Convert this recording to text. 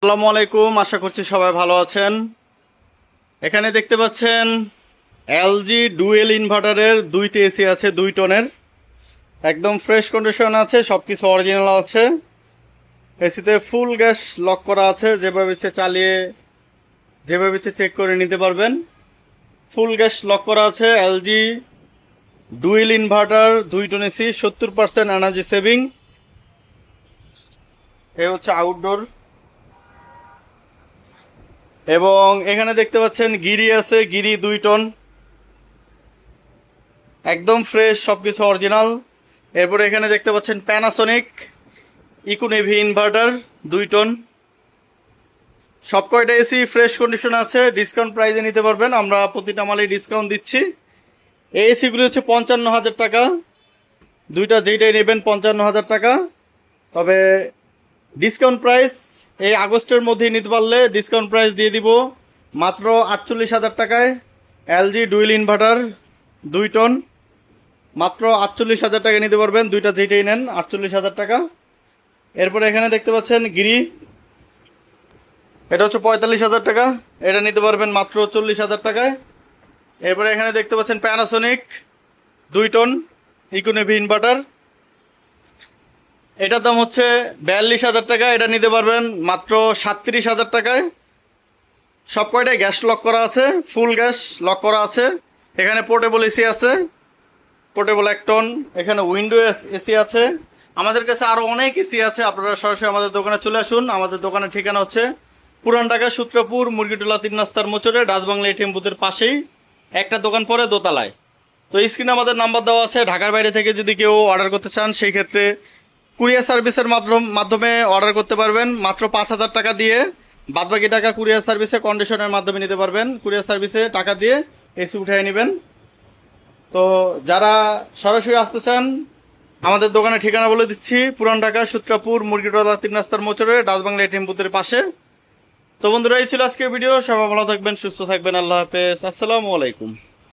আসসালামু আলাইকুম, আশা করছি সবাই ভালো আছেন। এখানে দেখতে পাচ্ছেন এলজি ডুয়েল ইনভার্টারের দুইটি এসি আছে, 2 টনের, একদম ফ্রেশ কন্ডিশন আছে, সব কিছু অরিজিনাল আছে। এসিতে ফুল গ্যাস লক করা আছে, যেভাবে ইচ্ছে চালিয়ে যেভাবে ইচ্ছে চেক করে নিতে পারবেন। ফুল গ্যাস লক করা আছে। LG dual inverter 2 ton AC, 70% energy saving. এ হচ্ছে আউটডোর। এবং এখানে দেখতে পাচ্ছেন গিরি আছে, গিরি 2 টন, একদম ফ্রেশ, সবকিছু অরিজিনাল। এরপরে এখানে দেখতে পাচ্ছেন প্যানাসোনিক ইকোনেভি ইনভার্টার 2 টন। সব কয়টা এসি ফ্রেশ কন্ডিশন আছে, ডিসকাউন্ট প্রাইসে নিতে পারবেন, আমরা প্রতিটা মালে ডিসকাউন্ট দিচ্ছি। এই এসিগুলি হচ্ছে 55,000 টাকা, দুইটা যেইটাই নেবেন 55,000 টাকা। তবে ডিসকাউন্ট প্রাইস এই আগস্টের মধ্যেই নিতে পারলে ডিসকাউন্ট প্রাইস দিয়ে দিব মাত্র 48,000 টাকায়। এলজি ডুয়েল ইনভার্টার 2 টন মাত্র 48,000 টাকা নিতে পারবেন, দুইটা যেটাই নেন 48,000 টাকা। এরপরে এখানে দেখতে পাচ্ছেন গিরি, এটা হচ্ছে 45,000 টাকা, এটা নিতে পারবেন মাত্র 40,000 টাকায়। এরপরে এখানে দেখতে পাচ্ছেন প্যানাসোনিক 2 টন ইকোনেভি ইনভার্টার, এটার দাম হচ্ছে 42,000 টাকা, এটা নিতে পারবেন মাত্র 37,000 টাকায়। সব কয়টাই গ্যাস লক করা আছে, ফুল গ্যাস লক করা আছে। এখানে পোর্টেবল এসি আছে, পোর্টেবল 1 টন। এখানে উইন্ডো এসি আছে। আমাদের কাছে আরও অনেক এসি আছে, আপনারা সরাসরি আমাদের দোকানে চলে আসুন। আমাদের দোকানের ঠিকানা হচ্ছে পুরান ঢাকা সূত্রপুর মুরগিটোলা 3 রাস্তার মোচরে, ডাচবাংলা এটিএম বুথের পাশেই, একটা দোকান পরে দোতলায়। তো স্ক্রিনে আমাদের নাম্বার দেওয়া আছে। ঢাকার বাইরে থেকে যদি কেউ অর্ডার করতে চান, সেই ক্ষেত্রে কুরিয়ার সার্ভিসের মাধ্যমে অর্ডার করতে পারবেন মাত্র 5,000 টাকা দিয়ে। বাদবাকি টাকা কুরিয়ার সার্ভিসে কন্ডিশনের মাধ্যমে নিতে পারবেন। কুরিয়ার সার্ভিসে টাকা দিয়ে এসি উঠিয়ে নেবেন। তো যারা সরাসরি আসতে চান, আমাদের দোকানের ঠিকানা বলে দিচ্ছি, পুরান ঢাকা সূত্রপুর মুরগিটোলা 3 রাস্তার মোচরে, ডাচবাংলা এটিএম বুথের পাশে। তো বন্ধুরা, এই ছিল আজকের ভিডিও। সবাই ভালো থাকবেন, সুস্থ থাকবেন। আল্লাহ হাফেজ, আসসালামু আলাইকুম।